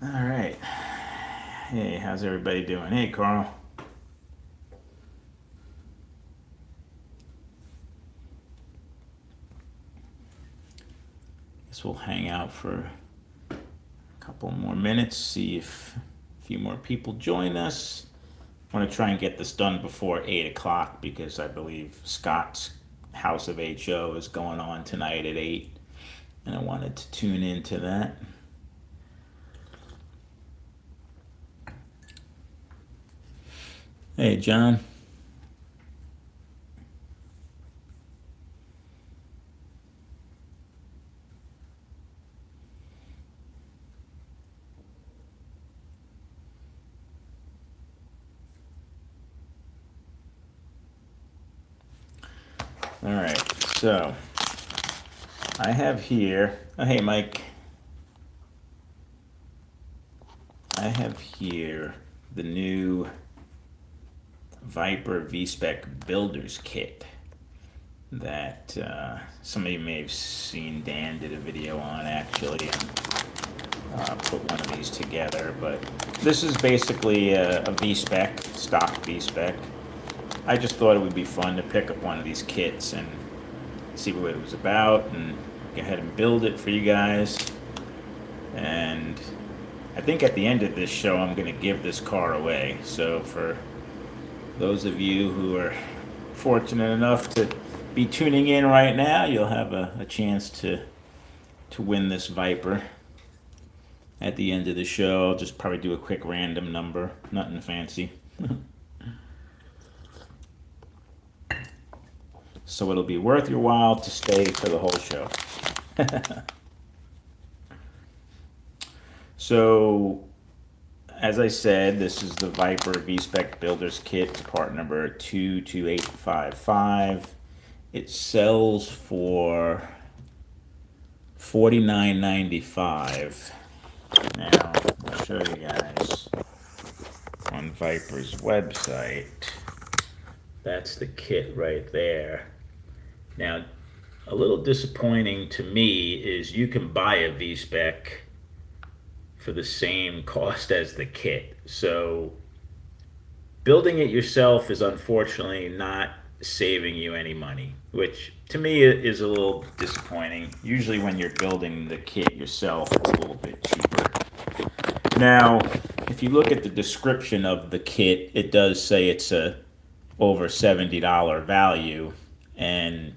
All right. Hey, how's everybody doing? Hey, Carl. Guess we'll hang out for a couple more minutes, see if a few more people join us. I want to try and get this done before 8 o'clock because I believe Scott's House of HO is going on tonight at 8, and I wanted to tune into that. Hey, John. All right, so I have here, oh, hey, Mike. I have here the new Viper VSPEC Builders Kit that some of you may have seen. Dan did a video on actually, and put one of these together. But this is basically a VSPEC, stock VSPEC. I just thought it would be fun to pick up one of these kits and see what it was about and go ahead and build it for you guys. And I think at the end of this show, I'm going to give this car away. So for those of you who are fortunate enough to be tuning in right now, you'll have a chance to win this Viper. At the end of the show, I'll just probably do a quick random number, nothing fancy. So it'll be worth your while to stay for the whole show. So, as I said, this is the Viper VSPEC Builders Kit, part number 22855. It sells for $49.95. Now, I'll show you guys on Viper's website. That's the kit right there. Now, a little disappointing to me is you can buy a VSPEC for the same cost as the kit. So building it yourself is unfortunately not saving you any money, which to me is a little disappointing. Usually when you're building the kit yourself, it's a little bit cheaper. Now, if you look at the description of the kit, it does say it's a over $70 value, and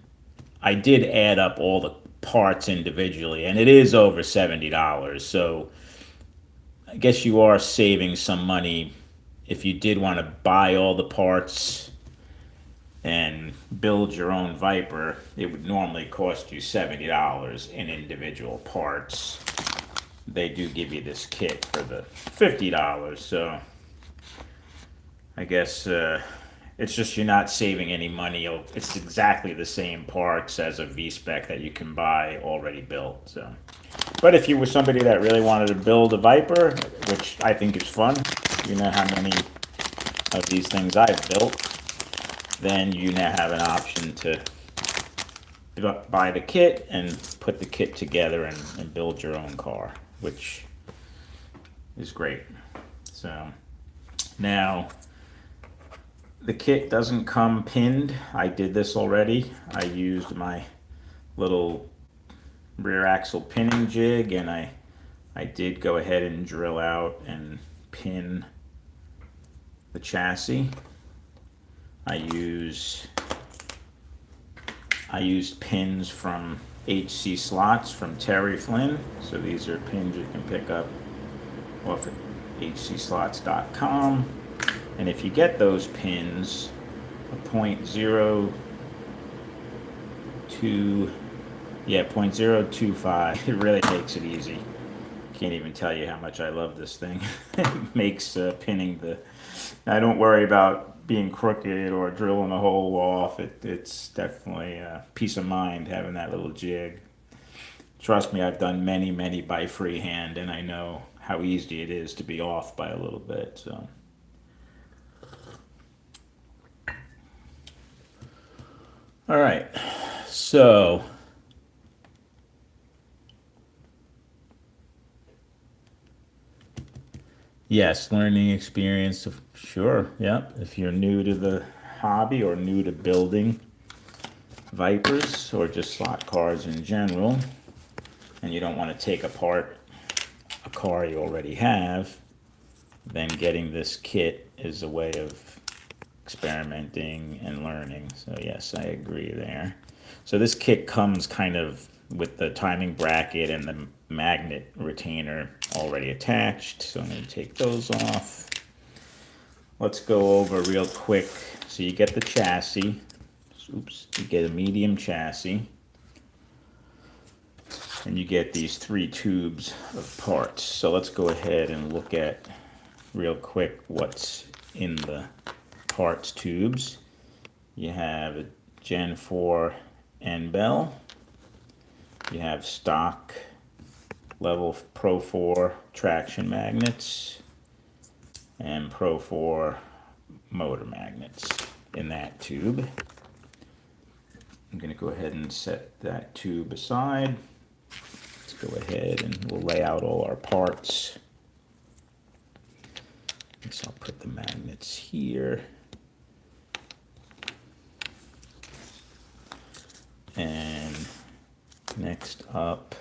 I did add up all the parts individually, and it is over $70. So I guess you are saving some money if you did want to buy all the parts and build your own Viper. It would normally cost you $70 in individual parts. They do give you this kit for the $50, so I guess it's just you're not saving any money. It's exactly the same parts as a VSPEC that you can buy already built. So, but if you were somebody that really wanted to build a Viper, which I think is fun, you know how many of these things I've built, then you now have an option to buy the kit and put the kit together and build your own car, which is great. So now the kit doesn't come pinned. I did this already. I used my little rear axle pinning jig, and I did go ahead and drill out and pin the chassis. I used pins from HC Slots from Terry Flynn. So these are pins you can pick up off at hcslots.com. And if you get those pins, a 0.025, it really makes it easy. Can't even tell you how much I love this thing. It makes pinning I don't worry about being crooked or drilling a hole off. It's definitely a peace of mind having that little jig. Trust me, I've done many by freehand, and I know how easy it is to be off by a little bit. So. All right, so Yes, learning experience, sure, yep. If you're new to the hobby or new to building Vipers or just slot cars in general, and you don't want to take apart a car you already have, then getting this kit is a way of experimenting and learning. So yes, I agree there. So this kit comes kind of with the timing bracket and the magnet retainer already attached. So I'm going to take those off. Let's go over real quick. So you get the chassis. Oops, you get a medium chassis. And you get these 3 tubes of parts. So let's go ahead and look at real quick what's in the parts tubes. You have a Gen 4 endbell. You have stock level Pro 4 traction magnets and Pro 4 motor magnets in that tube. I'm going to go ahead and set that tube aside. Let's go ahead and we'll lay out all our parts. So I'll put the magnets here. And next up,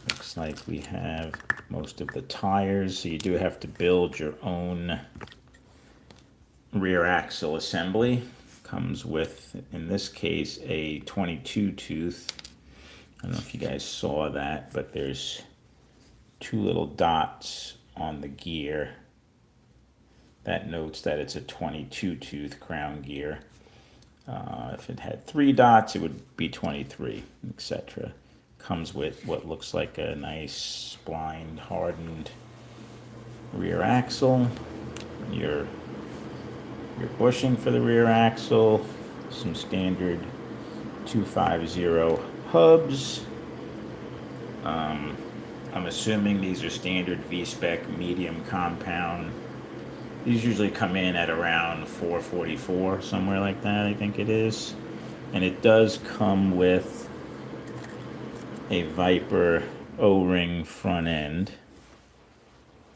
looks like we have most of the tires. So you do have to build your own rear axle assembly. Comes with, in this case, a 22 tooth. I don't know if you guys saw that, but there's 2 little dots on the gear that notes that it's a 22 tooth crown gear. If it had 3 dots, it would be 23, etc. Comes with what looks like a nice splined, hardened rear axle. Your bushing for the rear axle. Some standard 250 hubs. I'm assuming these are standard VSPEC medium compound. These usually come in at around 444, somewhere like that, I think it is. And it does come with a Viper O-ring front end.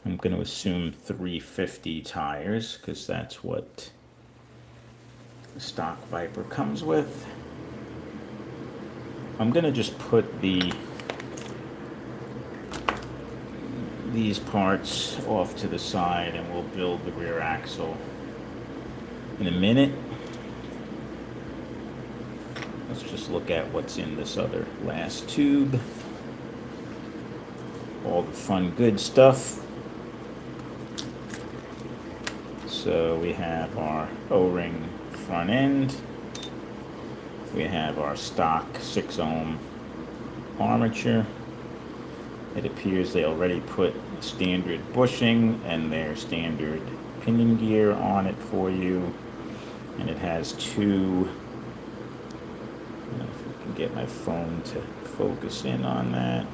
I'm going to assume 350 tires, because that's what the stock Viper comes with. I'm going to just put these parts off to the side and we'll build the rear axle in a minute. Let's just look at what's in this other last tube. All the fun good stuff. So we have our O-ring front end. We have our stock 6 ohm armature. It appears they already put standard bushing and their standard pinion gear on it for you. And it has 2, I don't know if we can get my phone to focus in on that.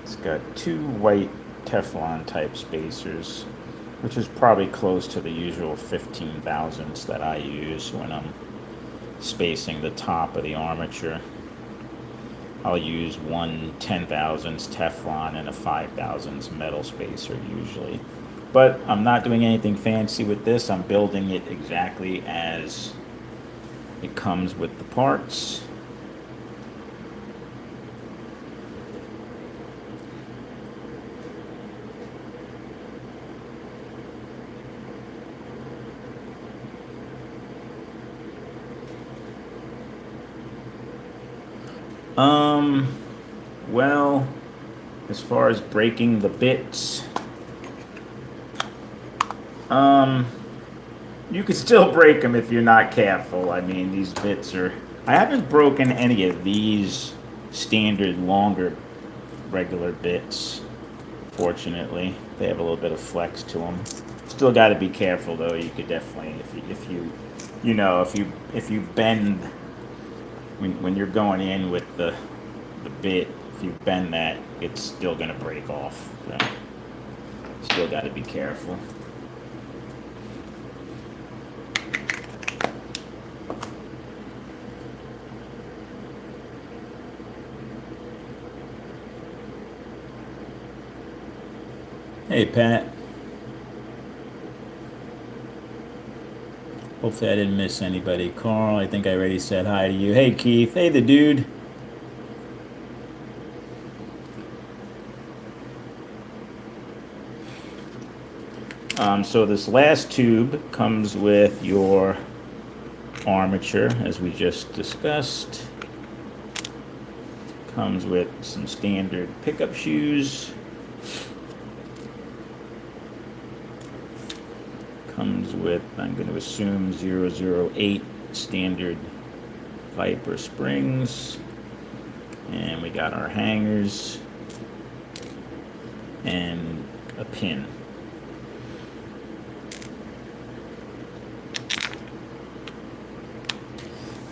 It's got 2 white Teflon type spacers, which is probably close to the usual 15 thousandths that I use when I'm spacing the top of the armature. I'll use 1 10,000ths Teflon and a 5 thousandths metal spacer usually. But I'm not doing anything fancy with this. I'm building it exactly as it comes with the parts. Well, as far as breaking the bits, you could still break them if you're not careful. I mean, these bits are... I haven't broken any of these standard longer regular bits, fortunately. They have a little bit of flex to them. Still got to be careful though. You could definitely, if you bend when you're going in with the bit, if you bend that, it's still gonna break off. So still got to be careful. Hey, Pat. Hopefully I didn't miss anybody. Carl, I think I already said hi to you. Hey, Keith. Hey, the dude. So this last tube comes with your armature, as we just discussed. Comes with some standard pickup shoes. Comes with, I'm going to assume, 008 standard Viper springs. And we got our hangers and a pin.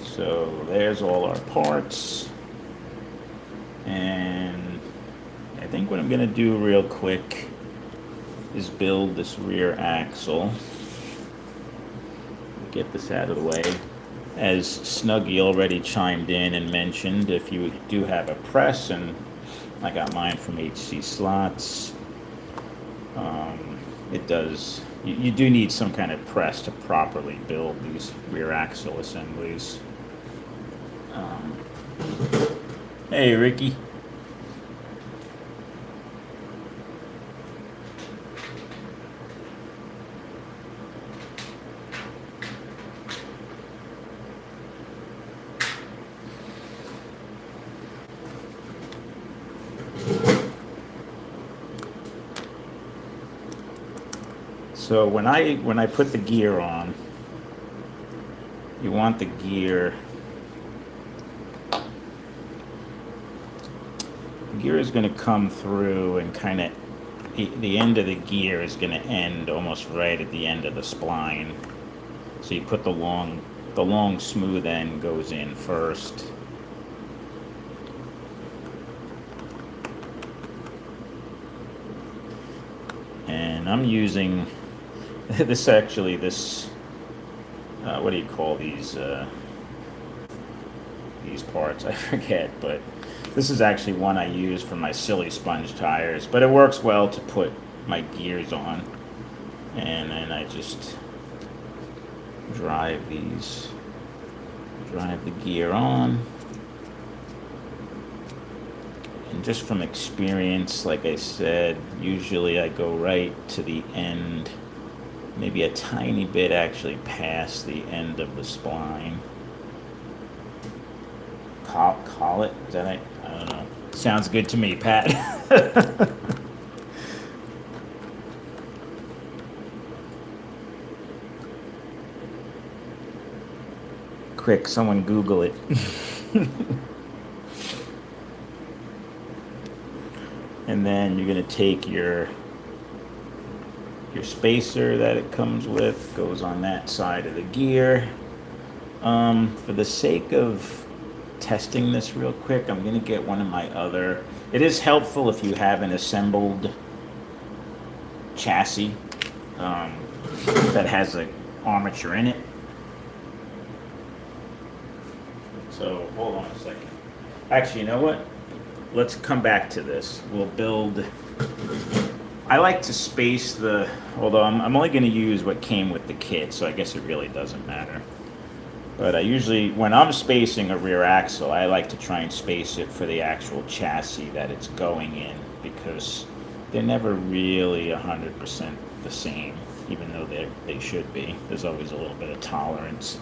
So there's all our parts. And I think what I'm going to do real quick is build this rear axle. Get this out of the way. As Snuggy already chimed in and mentioned, if you do have a press, and I got mine from HC Slots, it does, you do need some kind of press to properly build these rear axle assemblies. Hey, Ricky. So when I put the gear on, you want the gear. The gear is going to come through and kind of, the end of the gear is going to end almost right at the end of the spline. So you put the long smooth end goes in first. And I'm using this what do you call these parts? I forget, but this is actually one I use for my silly sponge tires, but it works well to put my gears on. And then I just drive the gear on. And just from experience, like I said, usually I go right to the end, maybe a tiny bit actually past the end of the spline. Call it? Is that right? I don't know. Sounds good to me, Pat. Quick, someone Google it. And then you're going to take your spacer that it comes with, goes on that side of the gear. For the sake of testing this real quick, I'm going to get one of my other. It is helpful if you have an assembled chassis that has an armature in it. So hold on a second. Actually, you know what? Let's come back to this. We'll build. I like to space the, although I'm only going to use what came with the kit, so I guess it really doesn't matter. But I usually, when I'm spacing a rear axle, I like to try and space it for the actual chassis that it's going in, because they're never really 100% the same, even though they should be. There's always a little bit of tolerance.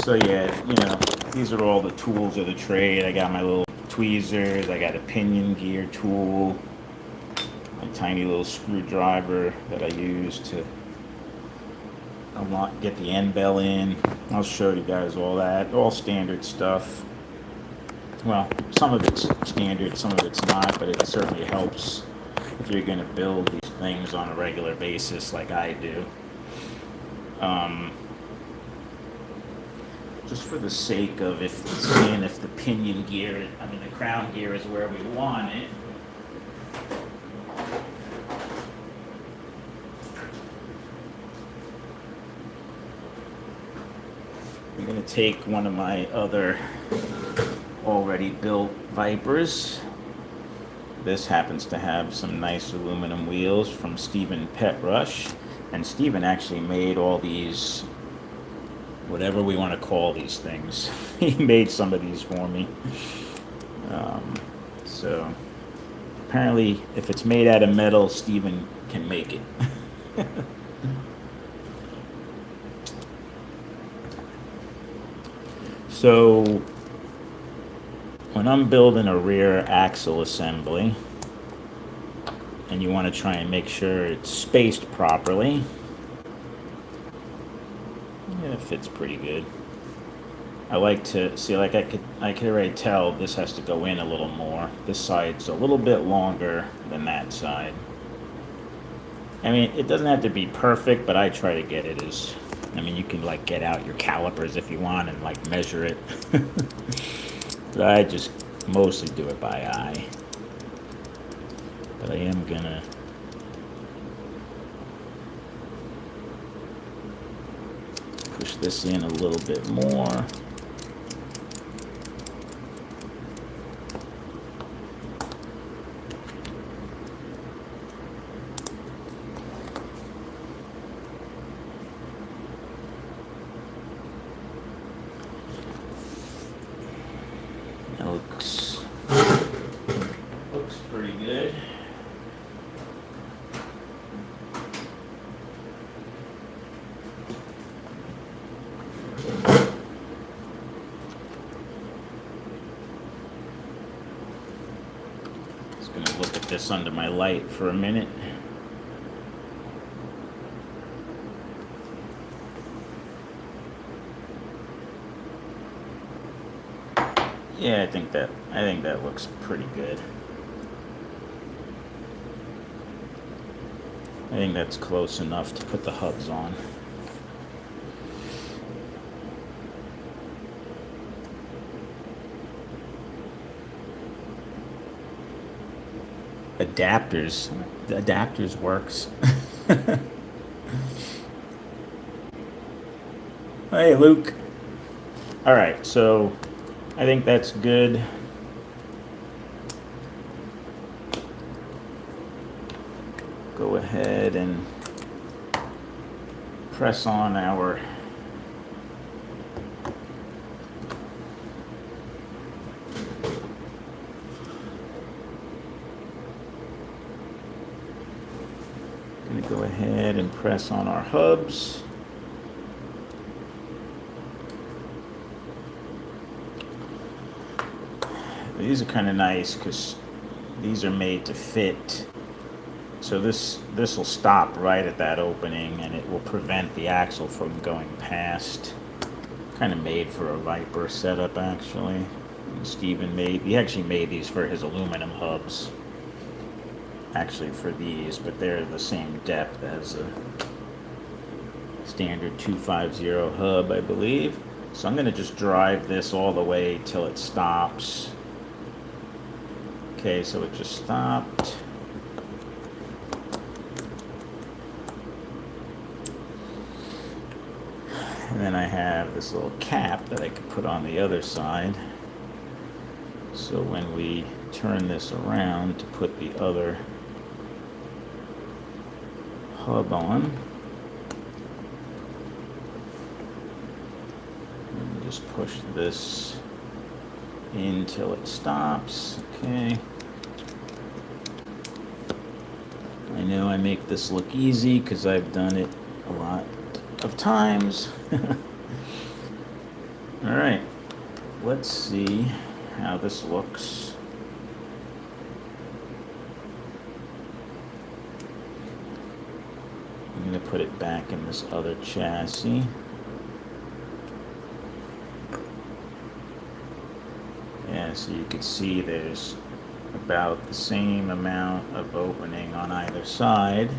So yeah, these are all the tools of the trade. I got my little tweezers, I got a pinion gear tool, a tiny little screwdriver that I use to get the end bell in. I'll show you guys all that, all standard stuff. Well, some of it's standard, some of it's not, but it certainly helps if you're going to build these things on a regular basis like I do. Just for the sake of seeing if the pinion gear, the crown gear is where we want it, I'm going to take one of my other already built Vipers. This happens to have some nice aluminum wheels from Stephen Petrush. And Stephen actually made all these, whatever we want to call these things. He made some of these for me. So apparently, if it's made out of metal, Stephen can make it. So when I'm building a rear axle assembly, and you want to try and make sure it's spaced properly, yeah, it fits pretty good. I like to see, like I could already tell this has to go in a little more. This side's a little bit longer than that side. I mean, it doesn't have to be perfect, but I try to get it as, I mean, you can like get out your calipers if you want and like measure it. But I just mostly do it by eye. But I am gonna push this in a little bit more. That looks pretty good. Just gonna look at this under my light for a minute. Yeah, I think that looks pretty good. I think that's close enough to put the hubs on. The adapters works. Hey, Luke. All right, so I think that's good. Go ahead and press on our go ahead and press on our hubs. These are kind of nice because these are made to fit. So this will stop right at that opening and it will prevent the axle from going past. Kind of made for a Viper setup actually. Stephen he actually made these for his aluminum hubs. Actually for these, but they're the same depth as a standard 250 hub, I believe. So I'm going to just drive this all the way till it stops. Okay, so it just stopped. And then I have this little cap that I could put on the other side. So when we turn this around to put the other hub on, and just push this in till it stops. Okay. I know I make this look easy because I've done it a lot of times. All right, let's see how this looks. I'm going to put it back in this other chassis. Yeah, so you can see there's about the same amount of opening on either side.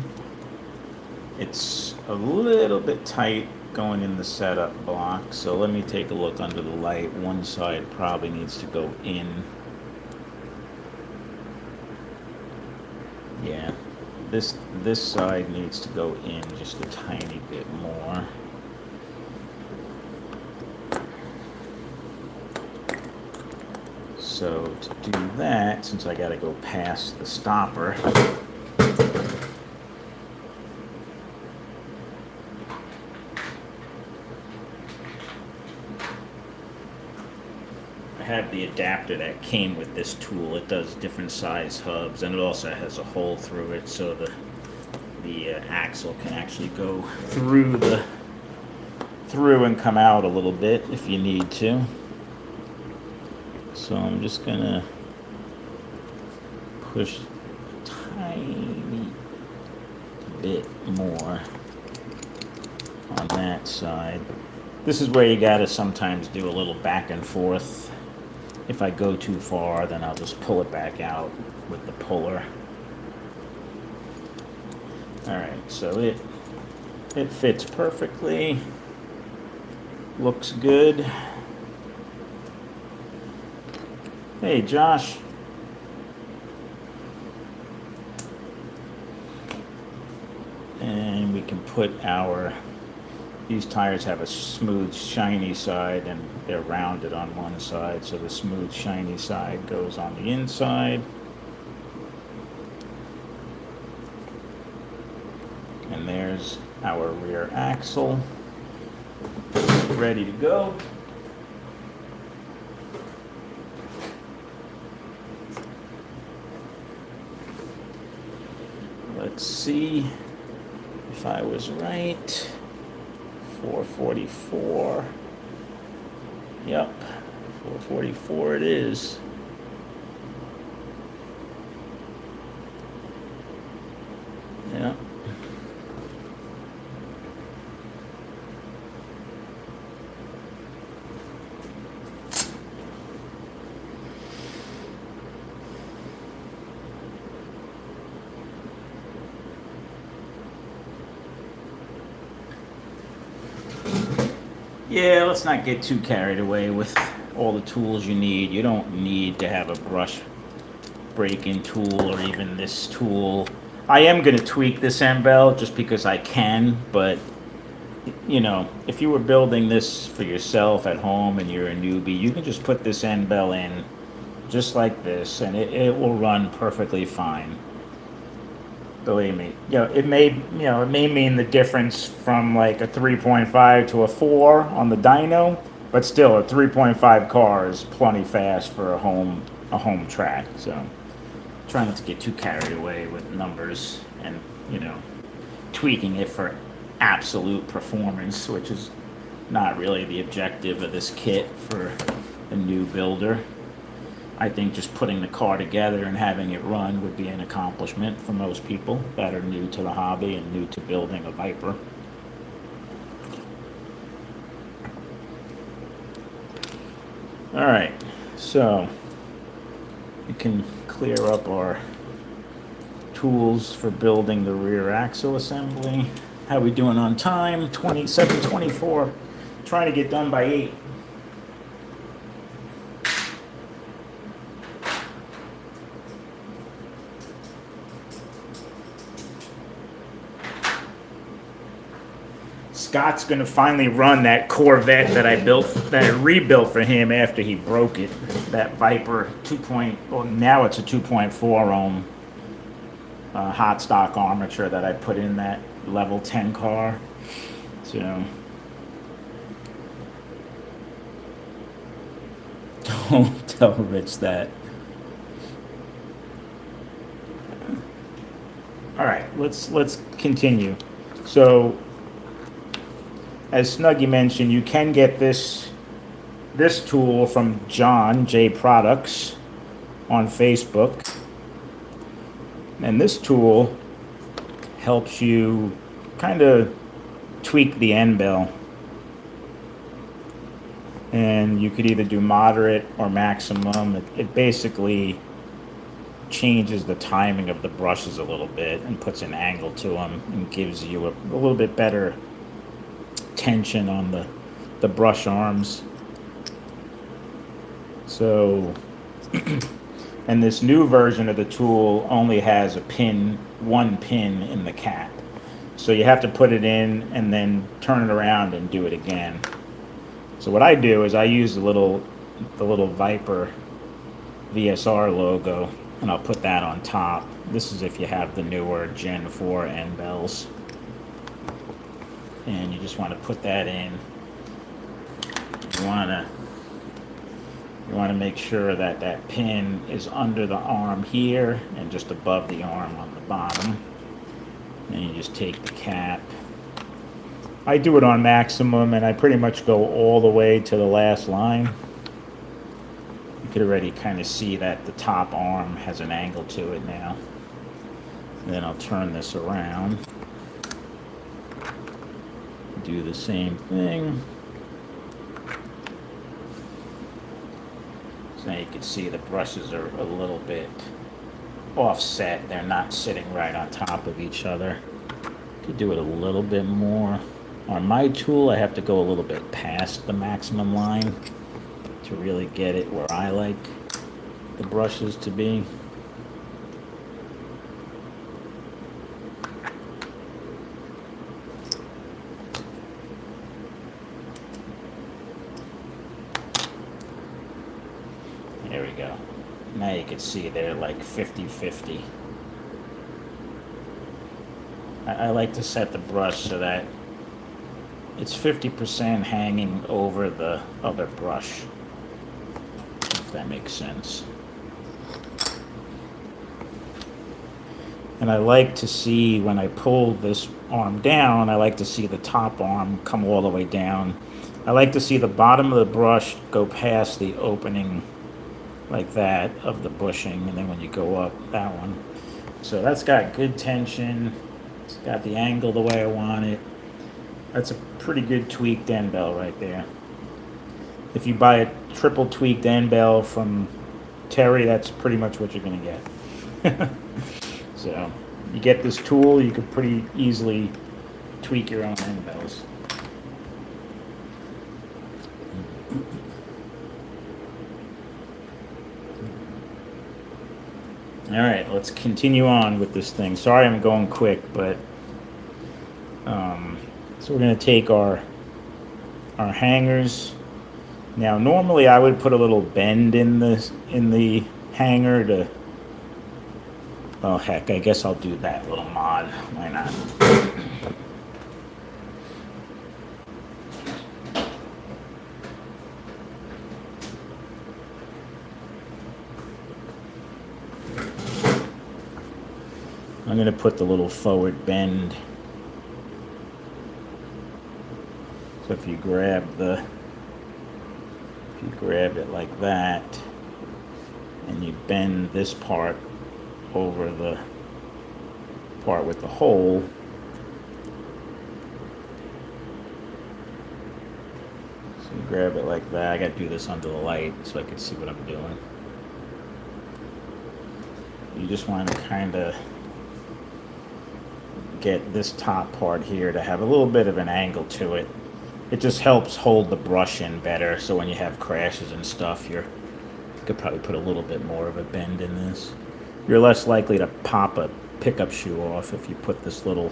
It's a little bit tight going in the setup block, so let me take a look under the light. One side probably needs to go in. Yeah, this side needs to go in just a tiny bit more. So to do that, since I got to go past the stopper, I have the adapter that came with this tool. It does different size hubs, and it also has a hole through it, so the axle can actually go through and come out a little bit if you need to. So I'm just gonna push a tiny bit more on that side. This is where you gotta sometimes do a little back and forth. If I go too far, then I'll just pull it back out with the puller. Alright, so it fits perfectly. Looks good. Hey, Josh. And we can put these tires have a smooth, shiny side, and they're rounded on one side, so the smooth, shiny side goes on the inside. And there's our rear axle, ready to go. Let's see if I was right. 444. Yep, 444 it is. Yeah. Yeah, let's not get too carried away with all the tools you need. You don't need to have a brush break-in tool or even this tool. I am going to tweak this endbell just because I can, but you know, if you were building this for yourself at home and you're a newbie, you can just put this endbell in just like this and it will run perfectly fine. Believe me. It may mean the difference from like a 3.5 to a 4 on the dyno, but still a 3.5 car is plenty fast for a home track. So try not to get too carried away with numbers and, tweaking it for absolute performance, which is not really the objective of this kit for a new builder. I think just putting the car together and having it run would be an accomplishment for most people that are new to the hobby and new to building a Viper. Alright, so we can clear up our tools for building the rear axle assembly. How we doing on time? 27:24. Trying to get done by 8. Scott's gonna finally run that Corvette that I rebuilt for him after he broke it. That Viper 2. Well, now it's a 2.4 ohm hot stock armature that I put in that level 10 car. So don't tell Rich that. All right, let's continue. So, as Snuggy mentioned, you can get this tool from John J Products on Facebook. And this tool helps you kind of tweak the endbell. And you could either do moderate or maximum. It basically changes the timing of the brushes a little bit and puts an angle to them and gives you a little bit better tension on the brush arms. So and this new version of the tool only has one pin in the cap. So you have to put it in and then turn it around and do it again. So what I do is I use the little Viper VSR logo, and I'll put that on top. This is if you have the newer Gen 4 end bells. And you just want to put that in. You want to make sure that that pin is under the arm here and just above the arm on the bottom. And you just take the cap. I do it on maximum, and I pretty much go all the way to the last line. You could already kind of see that the top arm has an angle to it now. And then I'll turn this around. Do the same thing. So now you can see the brushes are a little bit offset. They're not sitting right on top of each other. Could do it a little bit more. On my tool, I have to go a little bit past the maximum line to really get it where I like the brushes to be. There we go. Now you can see they're like 50-50. I like to set the brush so that it's 50% hanging over the other brush, if that makes sense. And I like to see, when I pull this arm down, I like to see the top arm come all the way down. I like to see the bottom of the brush go past the opening like that of the bushing, and then when you go up, that one. So that's got good tension. It's got the angle the way I want it. That's a pretty good tweaked end bell right there. If you buy a triple tweaked end bell from Terry, that's pretty much what you're going to get. So you get this tool, you could pretty easily tweak your own end bells. All right, let's continue on with this thing. Sorry I'm going quick, but so we're going to take our hangers. Now, normally I would put a little bend in the hanger to. Oh heck, I guess I'll do that little mod. Why not? I'm going to put the little forward bend. So if you grab it like that, and you bend this part over the part with the hole, so you grab it like that. I got to do this under the light so I can see what I'm doing. You just want to kind of get this top part here to have a little bit of an angle to it. It just helps hold the brush in better, so when you have crashes and stuff, you could probably put a little bit more of a bend in this. You're less likely to pop a pickup shoe off if you put this little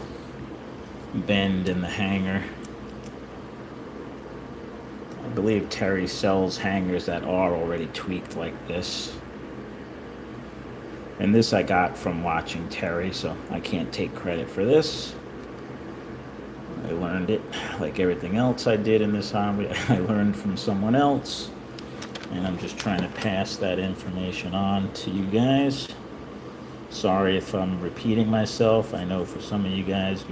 bend in the hanger. I believe Terry sells hangers that are already tweaked like this. And this I got from watching Terry, so I can't take credit for this. I learned it, like everything else I did in this hobby, I learned from someone else. And I'm just trying to pass that information on to you guys. Sorry if I'm repeating myself. I know for some of you guys,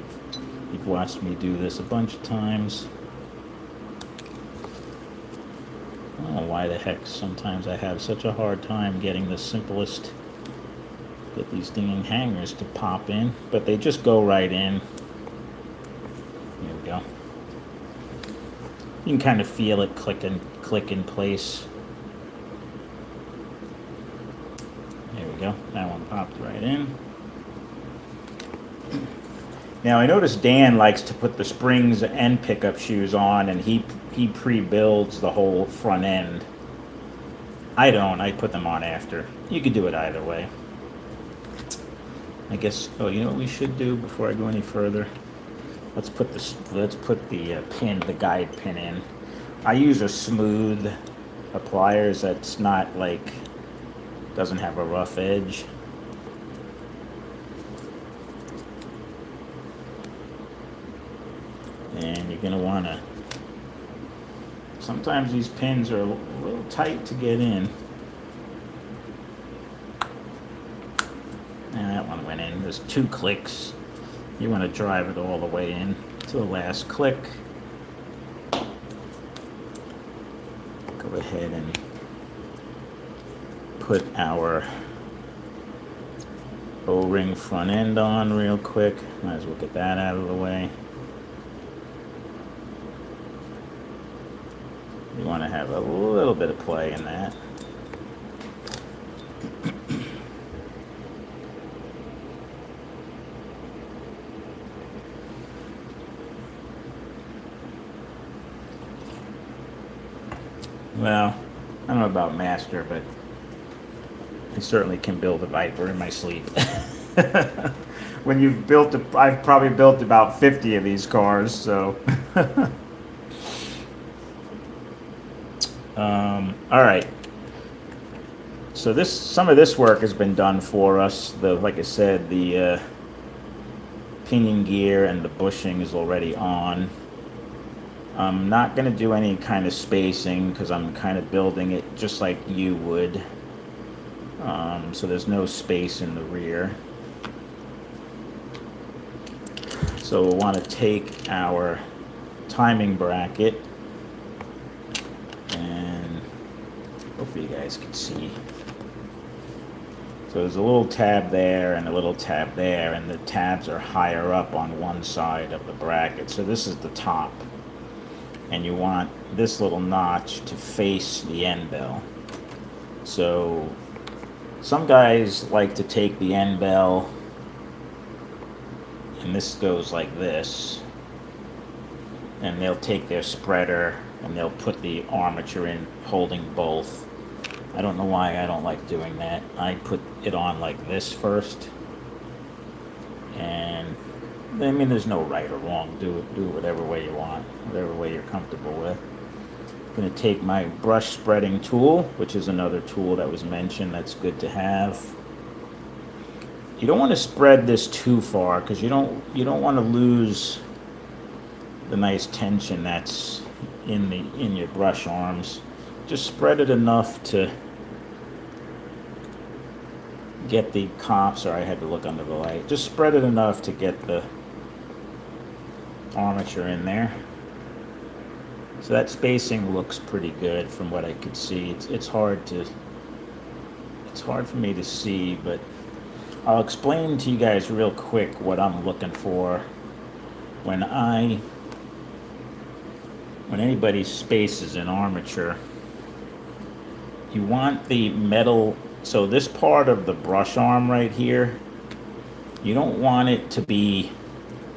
you've watched me do this a bunch of times. I don't know why the heck sometimes I have such a hard time getting the simplest, get these dinging hangers to pop in, but they just go right in. There we go. You can kind of feel it click in place. There we go. That one popped right in. Now I noticed Dan likes to put the springs and pickup shoes on, and he pre-builds the whole front end. I don't. I put them on after. You could do it either way. I guess. Oh, you know what we should do before I go any further? Let's put the pin, the guide pin in. I use a smooth pliers that's not like doesn't have a rough edge. And you're going to want to, sometimes these pins are a little tight to get in. And that one went in. There's 2 clicks. You want to drive it all the way in to the last click. Go ahead and put our O-ring front end on real quick. Might as well get that out of the way. You want to have a little bit of play in that. Well, I don't know about master, but I certainly can build a Viper in my sleep. When you've built I've probably built about 50 of these cars, so. All right. So some of this work has been done for us. Like I said, the pinion gear and the bushing is already on. I'm not going to do any kind of spacing because I'm kind of building it just like you would. So there's no space in the rear. So we'll want to take our timing bracket, and hopefully you guys can see. So there's a little tab there and a little tab there, and the tabs are higher up on one side of the bracket. So this is the top. And you want this little notch to face the end bell. So some guys like to take the end bell, and this goes like this, and they'll take their spreader and they'll put the armature in holding both. I don't know why I don't like doing that. I put it on like this first, and I mean, there's no right or wrong. Do whatever way you want, whatever way you're comfortable with. I'm going to take my brush spreading tool, which is another tool that was mentioned that's good to have. You don't want to spread this too far because you don't want to lose the nice tension that's in your brush arms. Just spread it enough to get the comp. Sorry, I had to look under the light. Just spread it enough to get the armature in there. So that spacing looks pretty good from what I could see. It's hard for me to see, but I'll explain to you guys real quick what I'm looking for when anybody spaces an armature. You want the metal, so this part of the brush arm right here, you don't want it to be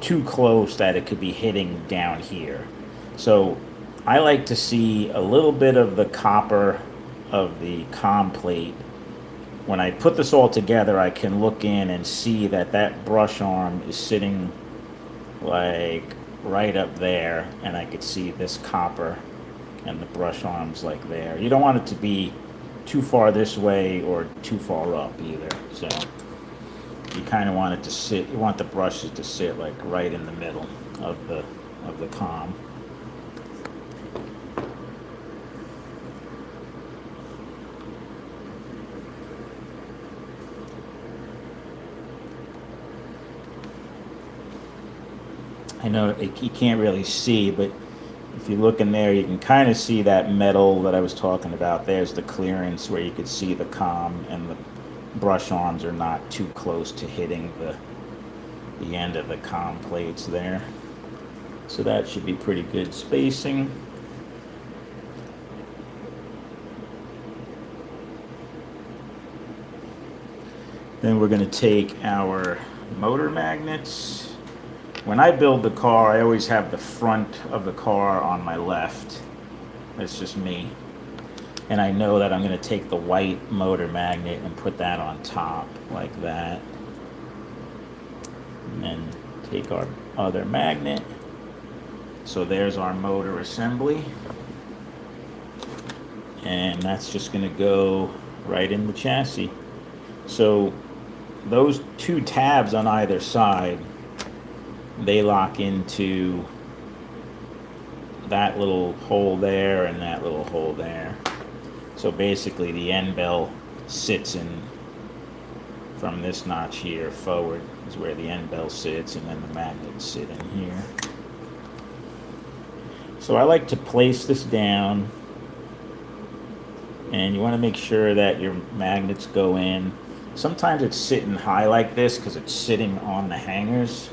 too close that it could be hitting down here. So I like to see a little bit of the copper of the com plate. When I put this all together, I can look in and see that brush arm is sitting like right up there, and I could see this copper and the brush arms like there. You don't want it to be too far this way or too far up either. So you kind of want it to sit, you want the brushes to sit like right in the middle of the com. I know you can't really see, but if you look in there, you can kind of see that metal that I was talking about. There's the clearance where you could see the com, and the brush arms are not too close to hitting the end of the com plates there. So that should be pretty good spacing. Then we're going to take our motor magnets. When I build the car, I always have the front of the car on my left. That's just me. And I know that I'm going to take the white motor magnet and put that on top like that. And then take our other magnet. So there's our motor assembly. And that's just going to go right in the chassis. So those two tabs on either side, they lock into that little hole there and that little hole there. So basically the end bell sits in from this notch here forward is where the end bell sits, and then the magnets sit in here. So I like to place this down, and you want to make sure that your magnets go in. Sometimes it's sitting high like this because it's sitting on the hangers,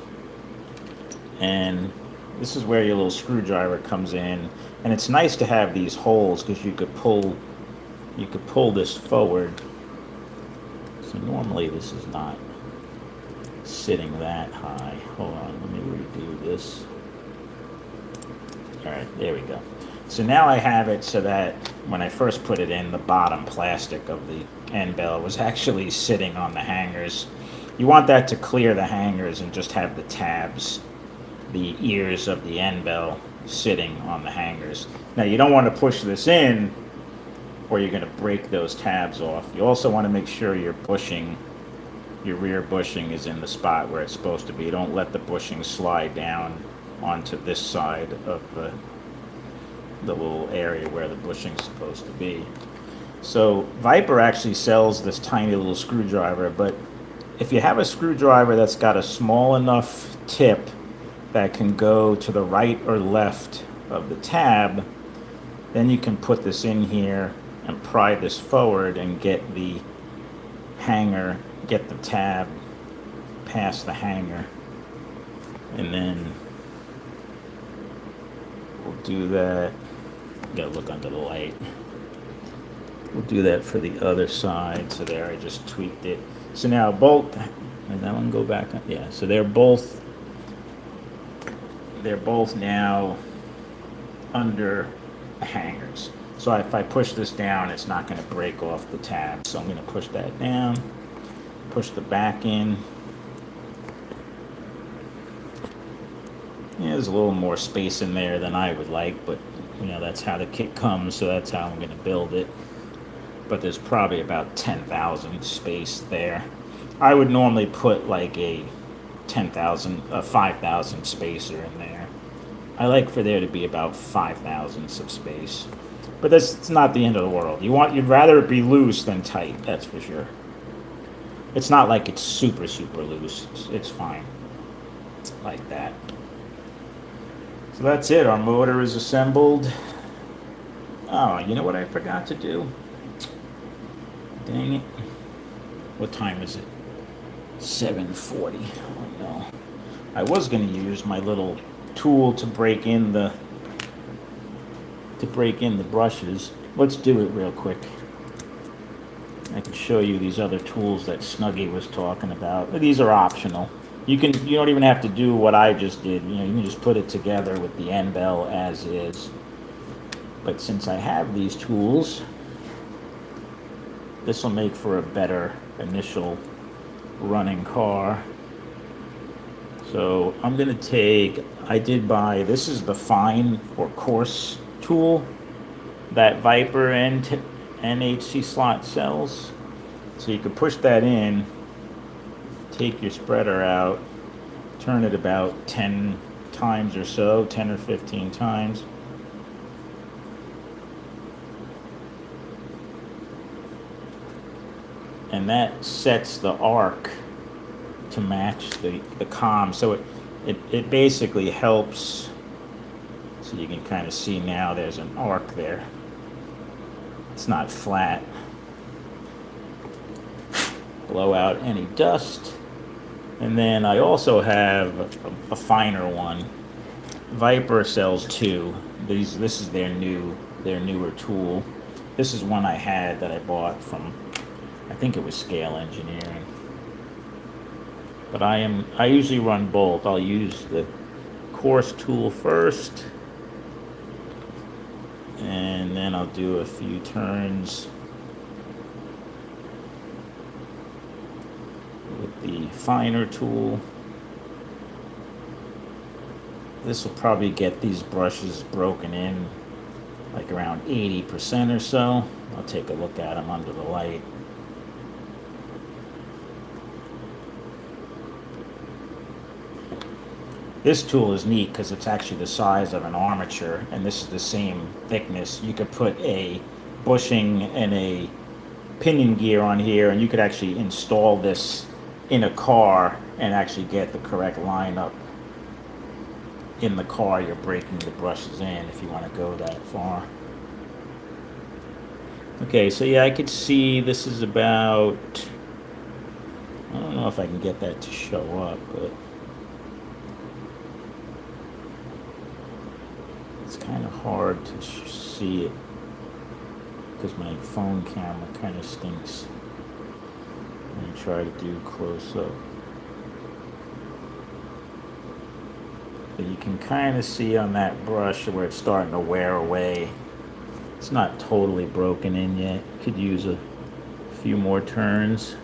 and this is where your little screwdriver comes in. And it's nice to have these holes because you could pull this forward. So normally this is not sitting that high. Hold on, let me redo this. All right, there we go. So now I have it so that when I first put it in, the bottom plastic of the end bell was actually sitting on the hangers. You want that to clear the hangers and just have the tabs, the ears of the end bell sitting on the hangers. Now you don't want to push this in or you're going to break those tabs off. You also want to make sure your bushing, your rear bushing is in the spot where it's supposed to be. Don't let the bushing slide down onto this side of the little area where the bushing's supposed to be. So Viper actually sells this tiny little screwdriver, but if you have a screwdriver that's got a small enough tip that can go to the right or left of the tab, then you can put this in here and pry this forward and get the hanger, get the tab past the hanger. And then we'll do that. Gotta look under the light. We'll do that for the other side. So there, I just tweaked it. So now both, and that one go back. Yeah, so they're both now under the hangers. So if I push this down, it's not going to break off the tab. So I'm going to push that down, push the back in. Yeah, there's a little more space in there than I would like, but you know, that's how the kit comes, so that's how I'm going to build it. But there's probably about 10,000 space there. I would normally put like a 5,000 spacer in there. I like for there to be about 5,000 of space. But that's not the end of the world. You'd rather it be loose than tight, that's for sure. It's not like it's super, super loose. It's fine. Like that. So that's it. Our motor is assembled. Oh, you know what I forgot to do? Dang it. What time is it? 7:40. Oh no. I was going to use my little tool to break in the brushes. Let's do it real quick. I can show you these other tools that Snuggie was talking about. These are optional. You don't even have to do what I just did. You know, you can just put it together with the end bell as is. But since I have these tools, this will make for a better initial running car. So I'm going to take, this is the fine or coarse tool that Viper and NHC slot sells. So you can push that in, take your spreader out, turn it about 10 times or so, 10 or 15 times. And that sets the arc to match the com. So it basically helps. So you can kind of see now there's an arc there. It's not flat. Blow out any dust. And then I also have a finer one. Viper sells two. This is their newer tool. This is one I had that I bought from, I think it was Scale Engineering. But I usually run both. I'll use the coarse tool first, and then I'll do a few turns with the finer tool. This will probably get these brushes broken in like around 80% or so. I'll take a look at them under the light. This tool is neat because it's actually the size of an armature, and this is the same thickness. You could put a bushing and a pinion gear on here, and you could actually install this in a car and actually get the correct lineup in the car you're breaking the brushes in, if you want to go that far. Okay, so yeah, I could see this is about, I don't know if I can get that to show up, but it's kind of hard to see it because my phone camera kind of stinks. Let me try to do close up. But you can kind of see on that brush where it's starting to wear away. It's not totally broken in yet. Could use a few more turns.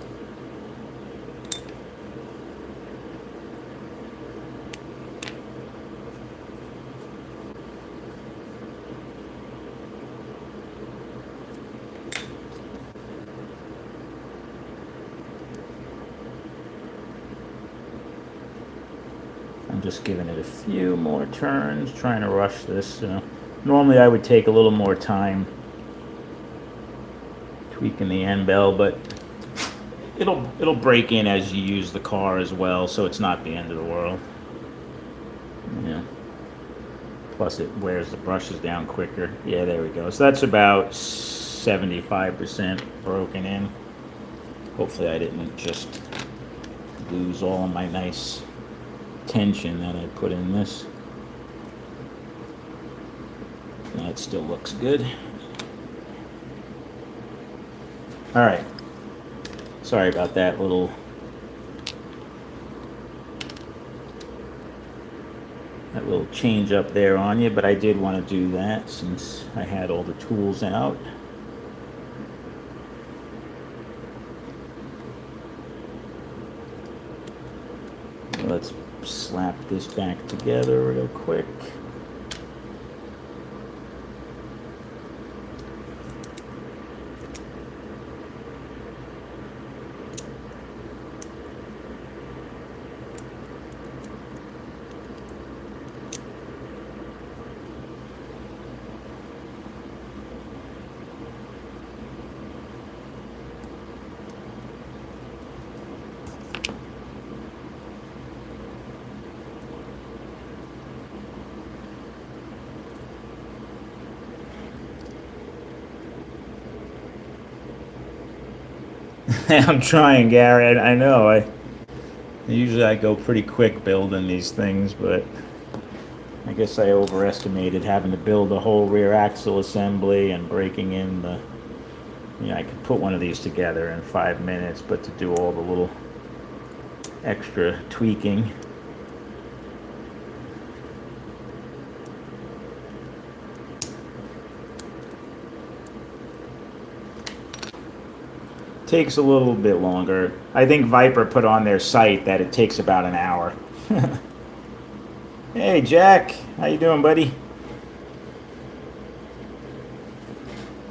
I'm just giving it a few more turns, trying to rush this. Normally I would take a little more time tweaking the end bell, but it'll break in as you use the car as well, so it's not the end of the world. Yeah. Plus it wears the brushes down quicker. Yeah, there we go. So that's about 75% broken in. Hopefully I didn't just lose all of my nice tension that I put in this. That still looks good. All right. Sorry about that little change up there on you, but I did want to do that since I had all the tools out. Let's slap this back together real quick. I'm trying, Gary. I know. Usually I go pretty quick building these things, but I guess I overestimated having to build a whole rear axle assembly and breaking in the. I could put one of these together in 5 minutes, but to do all the little extra tweaking. Takes a little bit longer. I think Viper put on their site that it takes about an hour. Hey Jack, how you doing, buddy?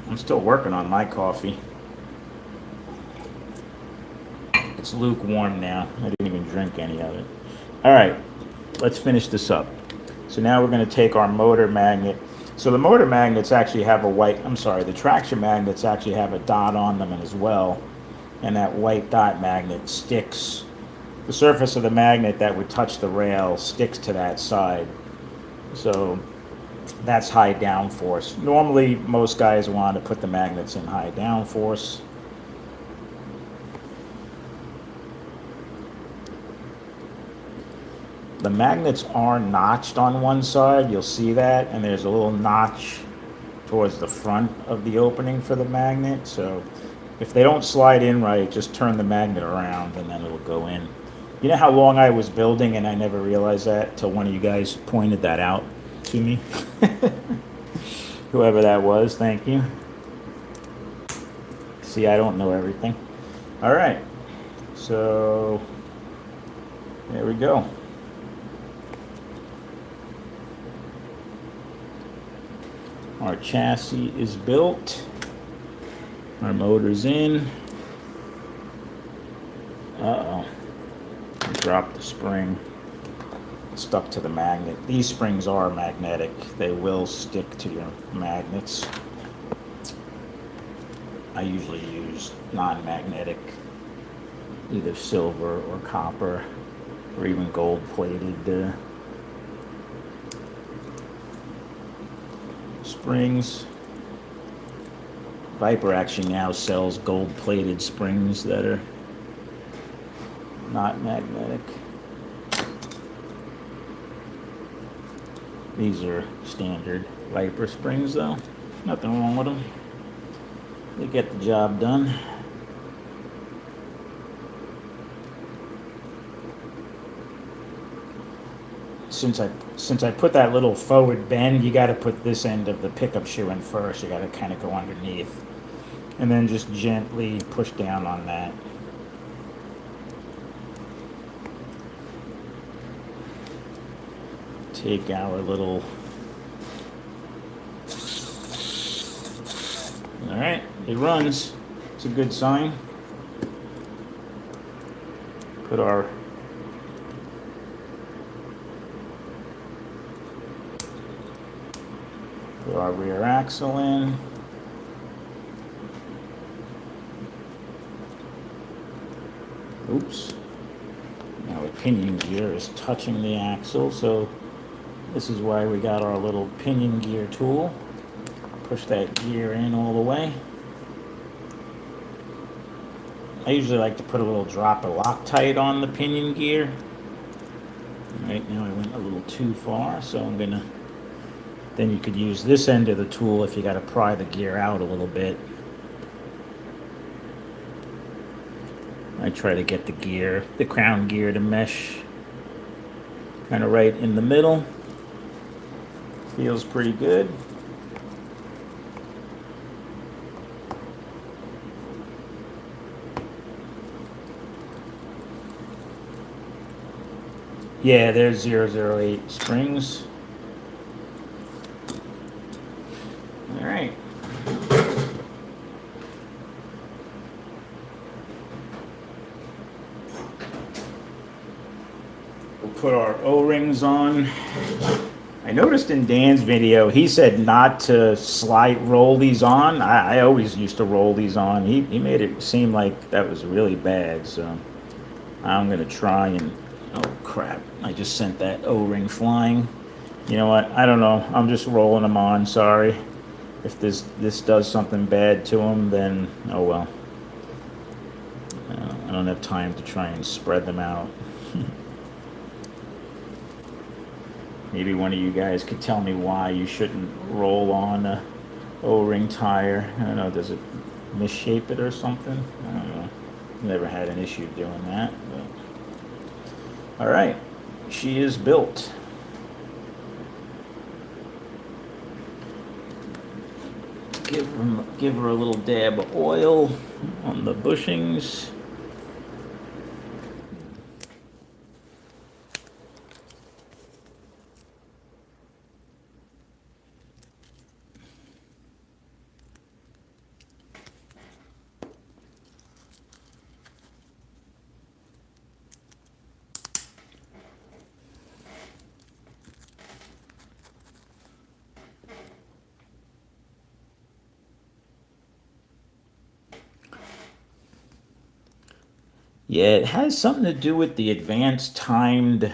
I'm still working on my coffee. It's lukewarm now. I didn't even drink any of it. All right, let's finish this up. So now we're going to take our motor magnet. So the motor magnets actually have the traction magnets actually have a dot on them as well. And that white dot magnet sticks, the surface of the magnet that would touch the rail sticks to that side. So that's high downforce. Normally, most guys want to put the magnets in high downforce. The magnets are notched on one side, you'll see that, and there's a little notch towards the front of the opening for the magnet. So if they don't slide in right, just turn the magnet around and then it'll go in. You know how long I was building and I never realized that until one of you guys pointed that out to me? Whoever that was, thank you. See, I don't know everything. All right, so there we go. Our chassis is built. Our motor's in. Uh-oh. Dropped the spring. Stuck to the magnet. These springs are magnetic. They will stick to your magnets. I usually use non-magnetic, either silver or copper, or even gold-plated springs. Viper actually now sells gold-plated springs that are not magnetic. These are standard Viper springs though. Nothing wrong with them. They get the job done. Since I put that little forward bend, you got to put this end of the pickup shoe in first. You got to kind of go underneath, and then just gently push down on that. Take our little. All right, it runs. It's a good sign. Put our rear axle in. Oops. Now the pinion gear is touching the axle, so this is why we got our little pinion gear tool. Push that gear in all the way. I usually like to put a little drop of Loctite on the pinion gear. Right now I went a little too far, so I'm gonna, then you could use this end of the tool if you gotta pry the gear out a little bit. I try to get the crown gear to mesh kind of right in the middle. Feels pretty good. Yeah, there's 008 springs. All right. We'll put our O-rings on. I noticed in Dan's video, he said not to roll these on. I always used to roll these on. He made it seem like that was really bad, so I'm gonna try and, oh crap, I just sent that O-ring flying. You know what, I don't know, I'm just rolling them on, sorry. If this does something bad to them, then oh well. I don't have time to try and spread them out. Maybe one of you guys could tell me why you shouldn't roll on a O-ring tire. I don't know, does it misshape it or something? I don't know. Never had an issue doing that. But. All right, she is built. Give her a little dab of oil on the bushings. Yeah, it has something to do with the advanced timed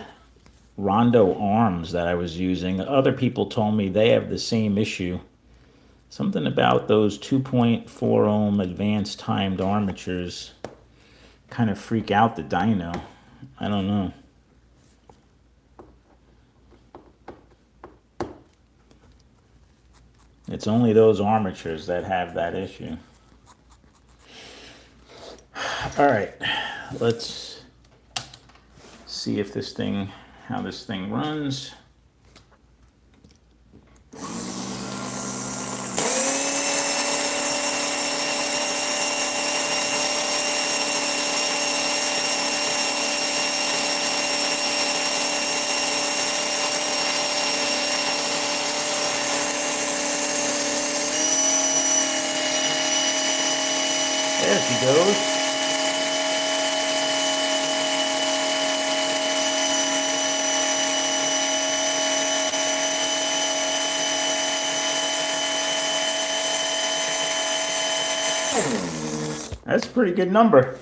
Rondo arms that I was using. Other people told me they have the same issue. Something about those 2.4 ohm advanced timed armatures kind of freak out the dyno. I don't know. It's only those armatures that have that issue. All right, let's see if how this thing runs. There she goes. That's a pretty good number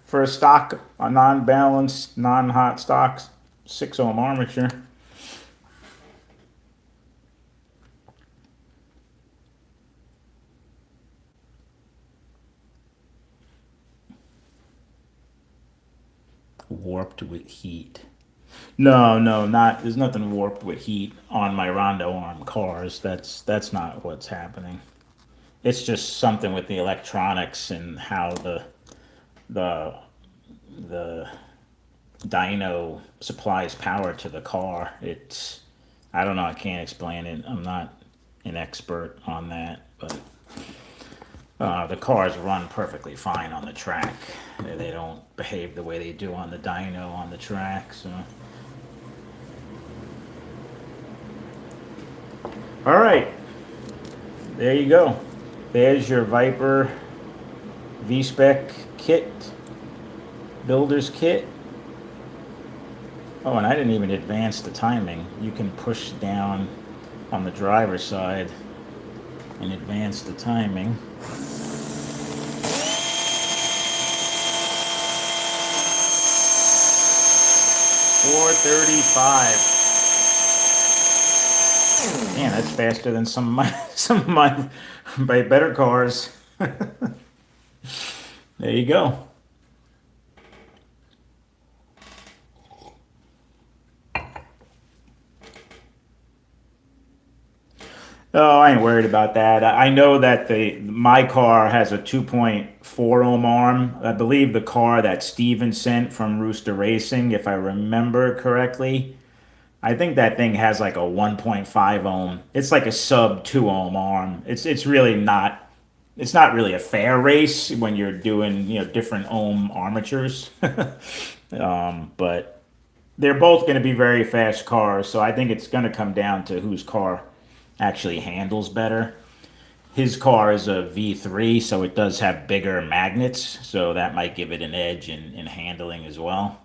for a stock, a non-balanced, non-hot stock 6 ohm armature. Warped with heat. No, not. There's nothing warped with heat on my rondo arm cars. That's not what's happening. It's just something with the electronics and how the the dyno supplies power to the car. It's, I don't know. I can't explain it. I'm not an expert on that, but the cars run perfectly fine on the track. They don't behave the way they do on the dyno on the track. So, all right, there you go. There's your Viper VSPEC kit, Builders Kit. Oh, and I didn't even advance the timing. You can push down on the driver's side and advance the timing. 435. Man, that's faster than some of my better cars. There you go. Oh, I ain't worried about that. I know that my car has a 2.4 ohm arm. I believe the car that Steven sent from Rooster Racing, if I remember correctly, I think that thing has like a 1.5 ohm. It's like a sub 2 ohm arm. It's really not. It's not really a fair race when you're doing different ohm armatures. But they're both going to be very fast cars, so I think it's going to come down to whose car actually handles better. His car is a V3, so it does have bigger magnets, so that might give it an edge in handling as well.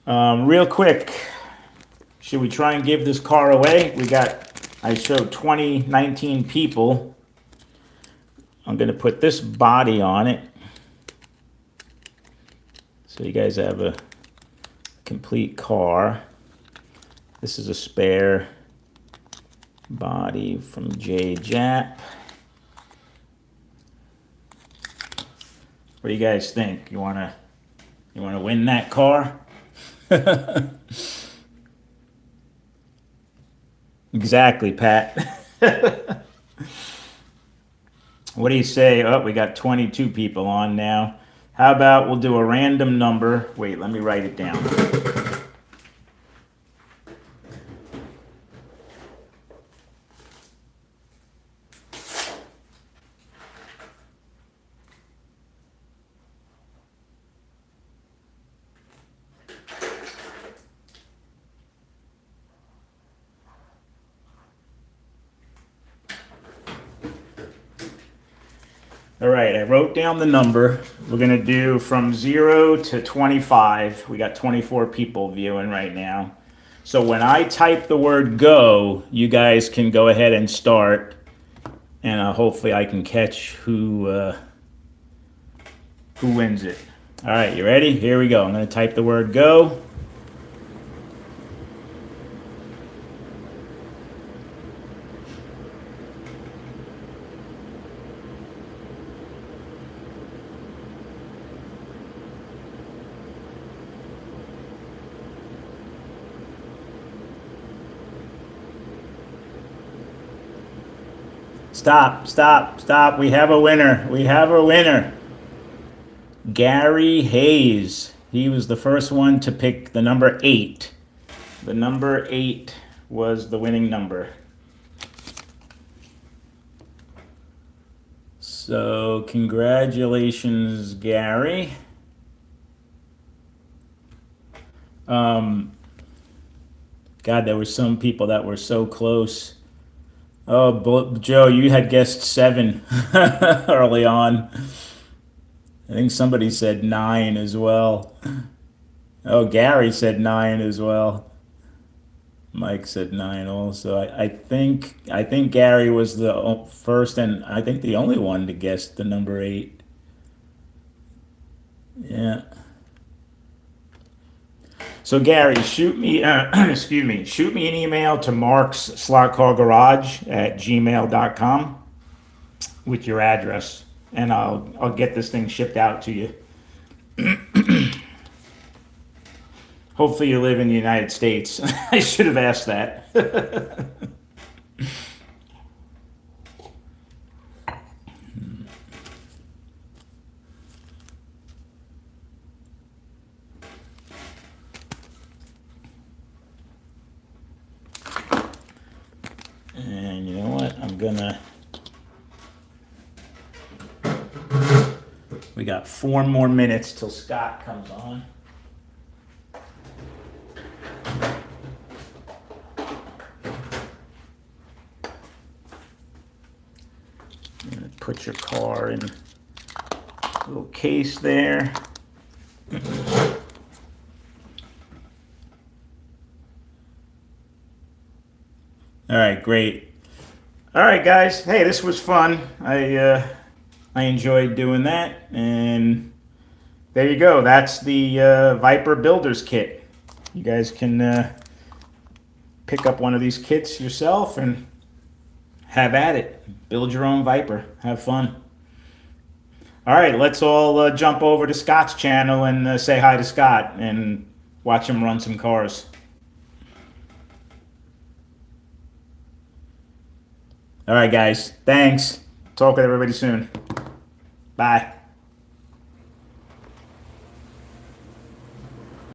Real quick, should we try and give this car away? I showed 19 people. I'm going to put this body on it so you guys have a complete car. This is a spare body from J Jap. What do you guys think? You wanna win that car? Exactly, Pat. What do you say? Oh, we got 22 people on now. How about we'll do a random number? Wait, let me write it down. All right, I wrote down the number. We're going to do from 0 to 25. We got 24 people viewing right now. So when I type the word go, you guys can go ahead and start. And hopefully I can catch who wins it. All right, you ready? Here we go. I'm going to type the word go. Stop. We have a winner. Gary Hayes. He was the first one to pick the number 8. The number 8 was the winning number. So, congratulations, Gary. God, there were some people that were so close. Oh, Joe, you had guessed 7 early on. I think somebody said 9 as well. Oh, Gary said 9 as well. Mike said 9 also. I think Gary was the first and I think the only one to guess the number 8. Yeah. So Gary, shoot me excuse me, shoot me an email to markslotcargarage@gmail.com with your address, and I'll get this thing shipped out to you. Hopefully you live in the United States. I should have asked that. And you know what? We got 4 more minutes till Scott comes on. Put your car in a little case there. All right, great. All right, guys. Hey, this was fun. I enjoyed doing that, and there you go. That's the Viper Builders Kit. You guys can pick up one of these kits yourself and have at it. Build your own Viper. Have fun. All right, let's all jump over to Scott's channel and say hi to Scott and watch him run some cars. All right, guys. Thanks. Talk with everybody soon. Bye.